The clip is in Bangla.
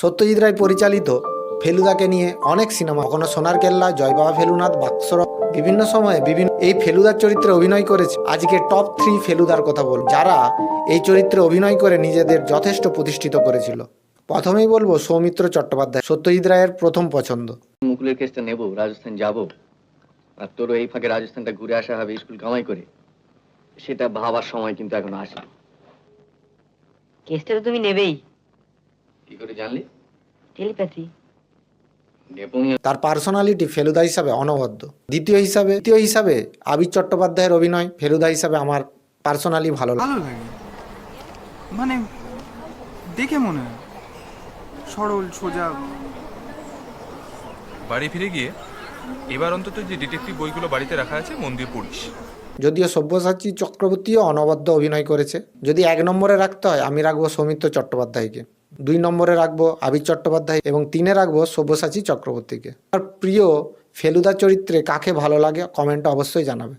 সত্যজিৎ রায় পরিচালিত ফেলুদাকে নিয়ে অনেক সিনেমা, কখনো সোনার কেল্লা, জয় বাবা ফেলুনাথ, বাক্সর, বিভিন্ন সময়ে এই ফেলুদার চরিত্রে অভিনয় করেছে। আজকে টপ 3 ফেলুদার কথা বলব, যারা এই চরিত্রে অভিনয় করে নিজেদের যথেষ্ট প্রতিষ্ঠিত করেছিল। প্রথমেই বলবো সৌমিত্র চট্টোপাধ্যায়, সত্যজিৎ রায়ের প্রথম পছন্দ। মুকুলের কেসটা নেব, রাজস্থান যাব, আর তোরও এই ফাঁকে রাজস্থানটা ঘুরে আসা হবে স্কুল কামাই করে, সেটা ভাবার সময় কিন্তু এখনো আসেনি। কেসটা তো তুমি নেবেই। কি করে জানলি? টেলিপ্যাথি। তার পার্সোনালিটি ফেলুদা হিসাবে অনবদ্য। দ্বিতীয় হিসাবে আবির চট্টোপাধ্যায়ের অভিনয় ফেলুদা হিসাবে আমার পার্সোনালি ভালো লাগে। মানে দেখে মনে হয় সরল সোজা। বাড়ি ফিরে গিয়ে এবার অন্তত যে ডিটেকটিভ বইগুলো বাড়িতে রাখা আছে মন দিয়ে পড়িস। যদিও সব্যসাচী চক্রবর্তীও অনবদ্য অভিনয় করেছে। যদি 1 নম্বরে রাখতে হয়, আমি রাখবো সৌমিত্র চট্টোপাধ্যায়কে, 2 নম্বরে রাখবো আবির চট্টোপাধ্যায় এবং 3-এ রাখবো সব্যসাচী চক্রবর্তীকে। আর প্রিয় ফেলুদা চরিত্রে কাকে ভালো লাগে কমেন্টে অবশ্যই জানাবে।